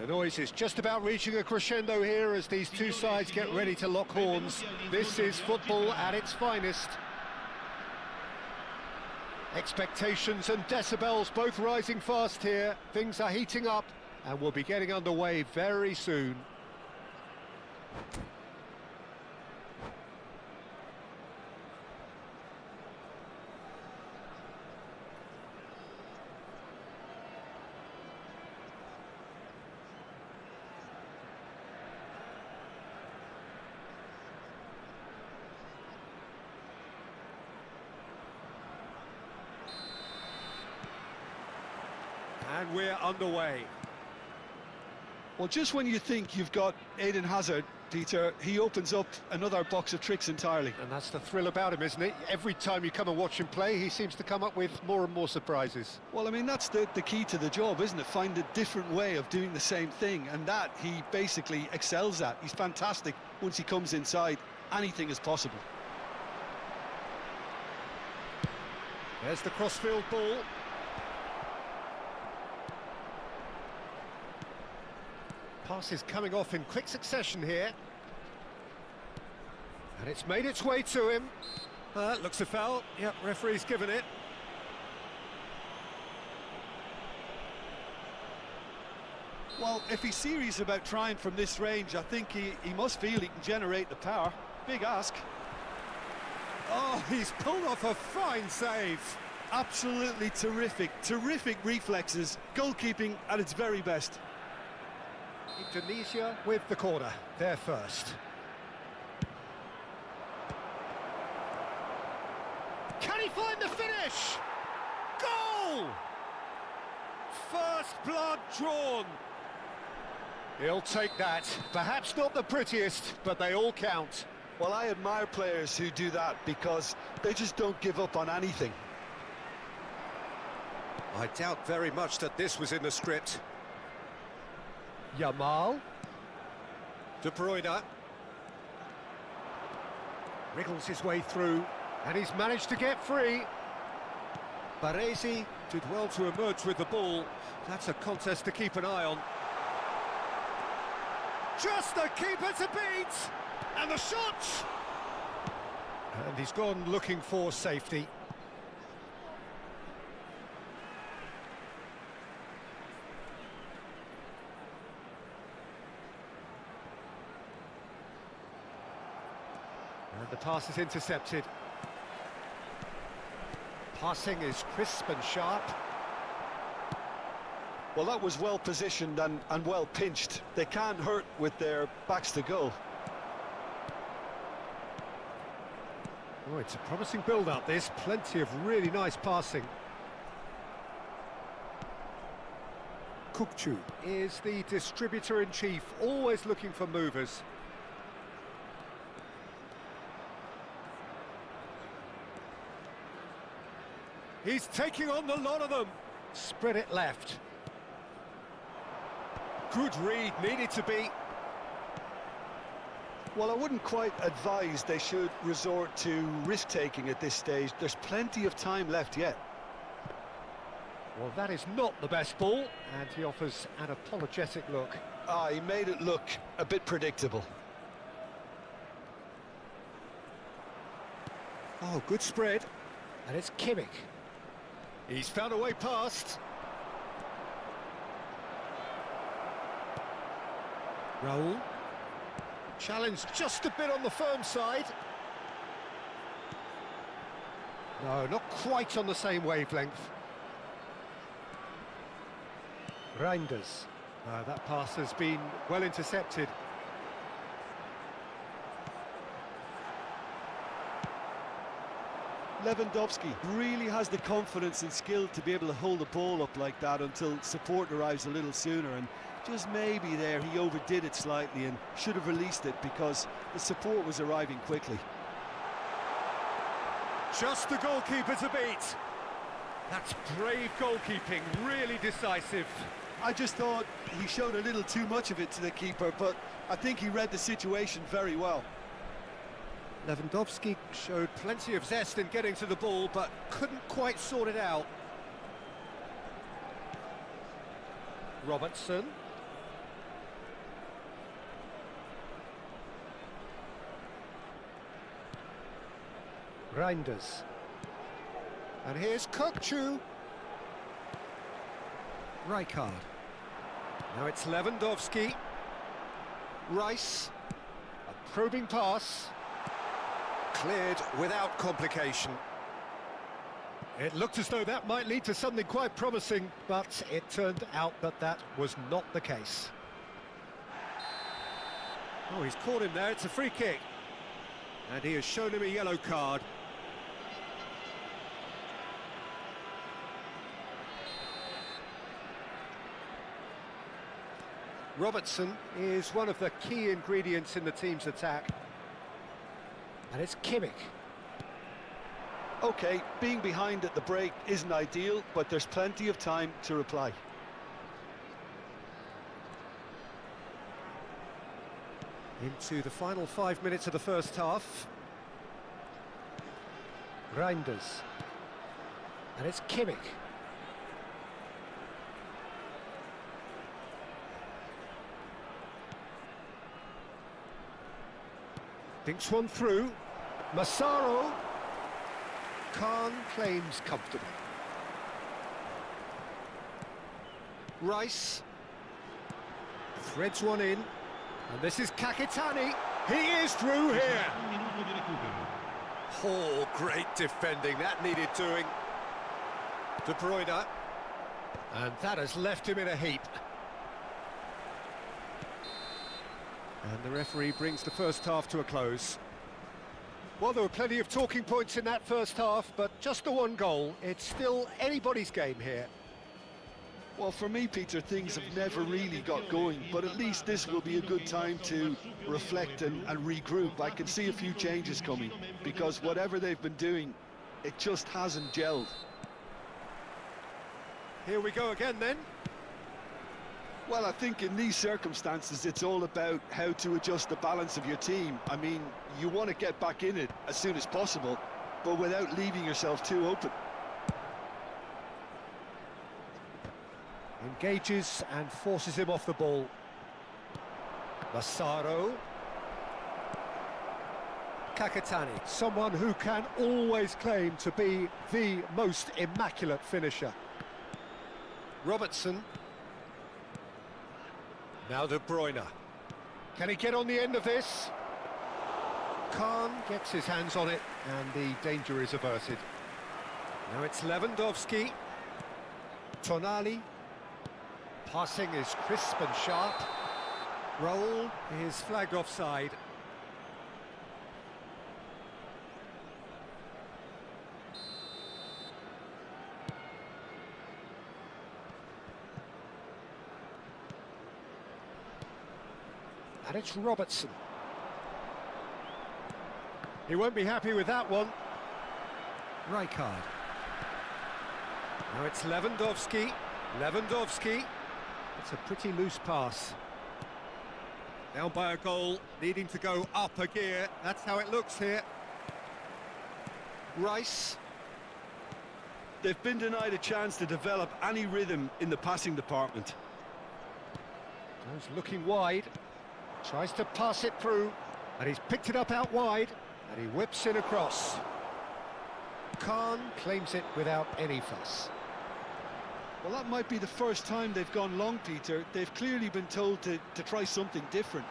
The noise is just about reaching a crescendo here as these two sides get ready to lock horns. This is football at its finest. Expectations and decibels both rising fast here. Things are heating up and we'll be getting underway very soon. And we're underway. Well, just when you think you've got Eden Hazard, Peter, he opens up another box of tricks entirely. And that's the thrill about him, isn't it? Every time you come and watch him play, he seems to come up with more and more surprises. Well, I mean, that's the key to the job, isn't it? Find a different way of doing the same thing, and that he basically excels at. He's fantastic once he comes inside. Anything is possible. There's the crossfield ball. Pass is coming off in quick succession here. And it's made its way to him. Looks a foul. Yep, referee's given it. Well, if he's serious about trying from this range, I think he must feel he can generate the power. Big ask. Oh, he's pulled off a fine save. Absolutely terrific. Terrific reflexes. Goalkeeping at its very best. Indonesia with the corner, they're first. Can he find the finish? Goal! First blood drawn. He'll take that. Perhaps not the prettiest, but they all count. Well, I admire players who do that because they just don't give up on anything. I doubt very much that this was in the script. Yamal. De Bruyne. Wriggles his way through, and he's managed to get free. Baresi did well to emerge with the ball. That's a contest to keep an eye on. Just the keeper to beat! And the shot! And he's gone looking for safety. And the pass is intercepted. Passing is crisp and sharp. Well, that was well positioned and well pinched. They can't hurt with their backs to goal. Oh, it's a promising build-up, this. Plenty of really nice passing. Kukçu is the distributor-in-chief, always looking for movers. He's taking on the lot of them. Spread it left. Good read, needed to be. Well, I wouldn't quite advise they should resort to risk-taking at this stage. There's plenty of time left yet. Well, that is not the best ball, and he offers an apologetic look. He made it look a bit predictable. Oh, good spread. And it's Kimmich. He's found a way past. Raul. Challenge just a bit on the firm side. No, not quite on the same wavelength. Reinders. No, that pass has been well intercepted. Lewandowski really has the confidence and skill to be able to hold the ball up like that until support arrives a little sooner, and just maybe there he overdid it slightly and should have released it because the support was arriving quickly. Just the goalkeeper to beat. That's brave goalkeeping, really decisive. I just thought he showed a little too much of it to the keeper, but I think he read the situation very well. Lewandowski showed plenty of zest in getting to the ball, but couldn't quite sort it out. Robertson. Reinders. And here's Kokchu. Rijkaard. Now it's Lewandowski. Rice. A probing pass. Cleared without complication. It looked as though that might lead to something quite promising, but it turned out that that was not the case. Oh, he's caught him there, it's a free kick. And he has shown him a yellow card. Robertson is one of the key ingredients in the team's attack. And it's Kimmich. OK, being behind at the break isn't ideal, but there's plenty of time to reply. Into the final 5 minutes of the first half. Reinders. And it's Kimmich. Dinks one through. Massaro. Khan claims comfortably. Rice. Threads one in. And this is Kakitani. He is through here. Oh, great defending. That needed doing. De Bruyne. And that has left him in a heap. And the referee brings the first half to a close. Well, there were plenty of talking points in that first half, but just the one goal. It's still anybody's game here. Well, for me, Peter, things have never really got going, but at least this will be a good time to reflect and regroup. I can see a few changes coming, because whatever they've been doing, it just hasn't gelled. Here we go again, then. Well, I think in these circumstances, it's all about how to adjust the balance of your team. I mean, you want to get back in it as soon as possible, but without leaving yourself too open. Engages and forces him off the ball. Massaro. Kakitani, someone who can always claim to be the most immaculate finisher. Robertson. Now De Bruyne. Can he get on the end of this? Khan gets his hands on it and the danger is averted. Now it's Lewandowski. Tonali. Passing is crisp and sharp. Raul is flagged offside. And it's Robertson. He won't be happy with that one. Rijkaard. Now it's Lewandowski. Lewandowski. It's a pretty loose pass. Down by a goal, needing to go up a gear. That's how it looks here. Rice. They've been denied a chance to develop any rhythm in the passing department. Goes looking wide. Tries to pass it through. And he's picked it up out wide. And he whips it across. Khan claims it without any fuss. Well, that might be the first time they've gone long, Peter. They've clearly been told to try something different.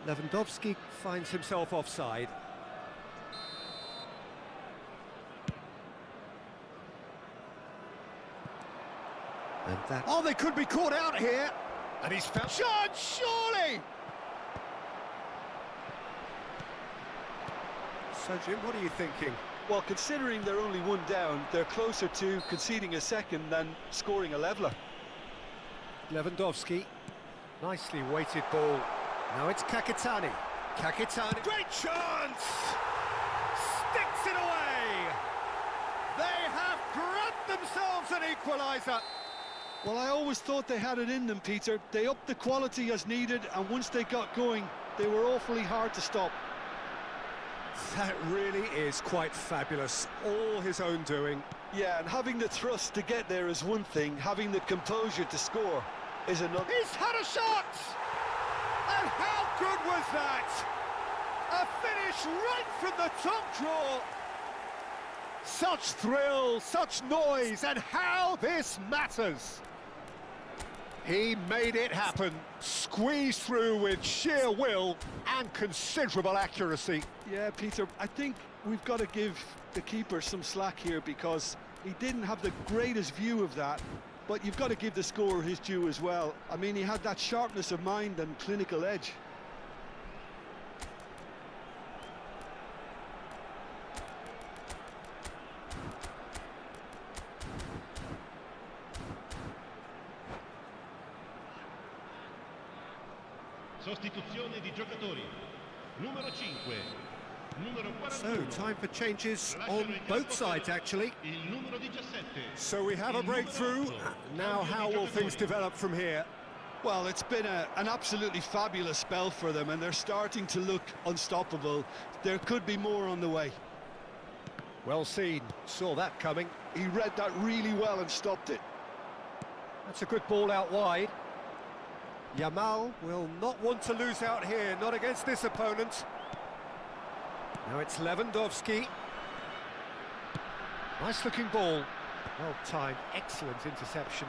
Lewandowski finds himself offside. And that... Oh, they could be caught out here! And he's found... Shot, surely! So, Jim, what are you thinking? Well, considering they're only one down, they're closer to conceding a second than scoring a leveller. Lewandowski, nicely weighted ball. Now it's Kakitani. Kakitani, great chance! Sticks it away! They have grabbed themselves an equaliser. Well, I always thought they had it in them, Peter. They upped the quality as needed, and once they got going, they were awfully hard to stop. That really is quite fabulous, all his own doing. Yeah, and having the thrust to get there is one thing, having the composure to score is another. He's had a shot! And how good was that? A finish right from the top draw. Such thrill, such noise, and how this matters. He made it happen, squeezed through with sheer will and considerable accuracy. Yeah, Peter, I think we've got to give the keeper some slack here because he didn't have the greatest view of that, but you've got to give the scorer his due as well. I mean, he had that sharpness of mind and clinical edge. Sostituzione di giocatori. Numero 5. Numero 41. So, time for changes on both sides, actually. Il numero 17. So we have a breakthrough. Now how will things develop from here? Well, it's been an absolutely fabulous spell for them, and they're starting to look unstoppable. There could be more on the way. Well seen, saw that coming. He read that really well and stopped it. That's a good ball out wide. Yamal will not want to lose out here, not against this opponent. Now it's Lewandowski. Nice looking ball. Well timed, excellent interception.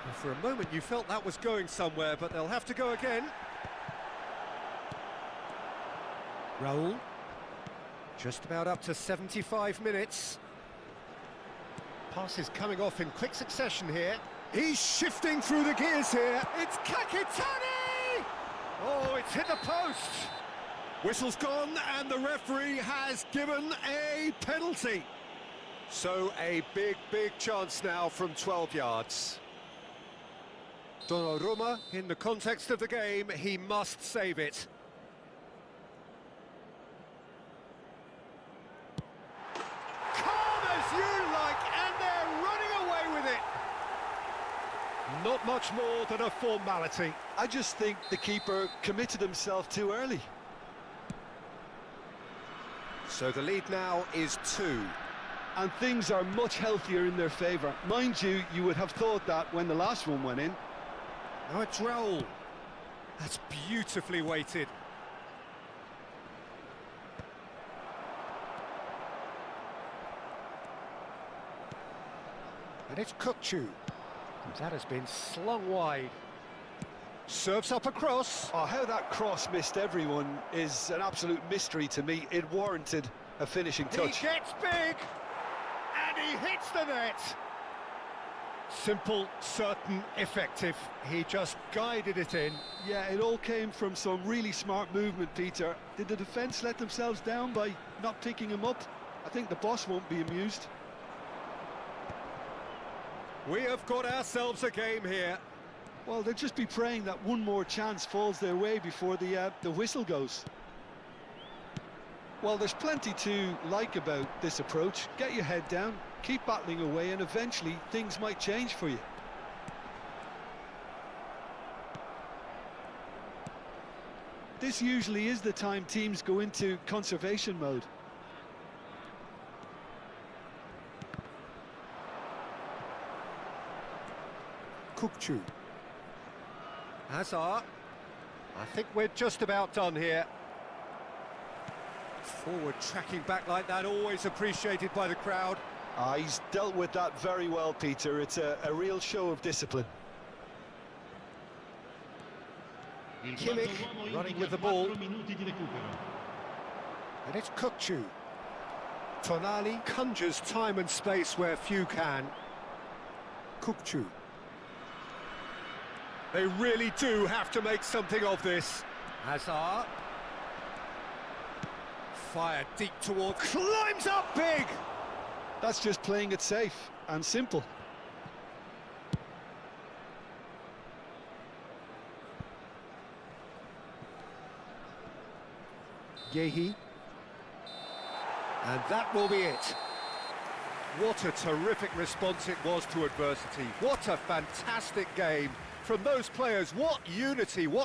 And for a moment you felt that was going somewhere, but they'll have to go again. Raul. Just about up to 75 minutes. Passes coming off in quick succession here. He's shifting through the gears here. It's Kakitani! Oh, it's hit the post. Whistle's gone and the referee has given a penalty. So a big chance now from 12 yards. Donnarumma, in the context of the game, he must save it. Calm as you like, and they're running away with it. Not much more than a formality. I just think the keeper committed himself too early. So the lead now is 2. And things are much healthier in their favour. Mind you, you would have thought that when the last one went in. Now it's Raul. That's beautifully weighted. And it's Kukçu. That has been slung wide. Serves up across. Oh, how that cross missed everyone is an absolute mystery to me. It warranted a finishing touch. He gets big, and he hits the net. Simple, certain, effective. He just guided it in. Yeah, it all came from some really smart movement, Peter. Did the defence let themselves down by not picking him up? I think the boss won't be amused. We have got ourselves a game here. Well, they'll just be praying that one more chance falls their way before the whistle goes. Well, there's plenty to like about this approach. Get your head down, keep battling away, and eventually things might change for you. This usually is the time teams go into conservation mode. Kukçu. Hazard. I think we're just about done here. Forward tracking back like that, always appreciated by the crowd. He's dealt with that very well, Peter. It's a real show of discipline. Kimmich running with the ball. And it's Kukçu. Tonali conjures time and space where few can. Kukçu. They really do have to make something of this. Hazard. Fired deep toward... Climbs up big! That's just playing it safe and simple. Yehi. And that will be it. What a terrific response it was to adversity. What a fantastic game from those players. What unity, what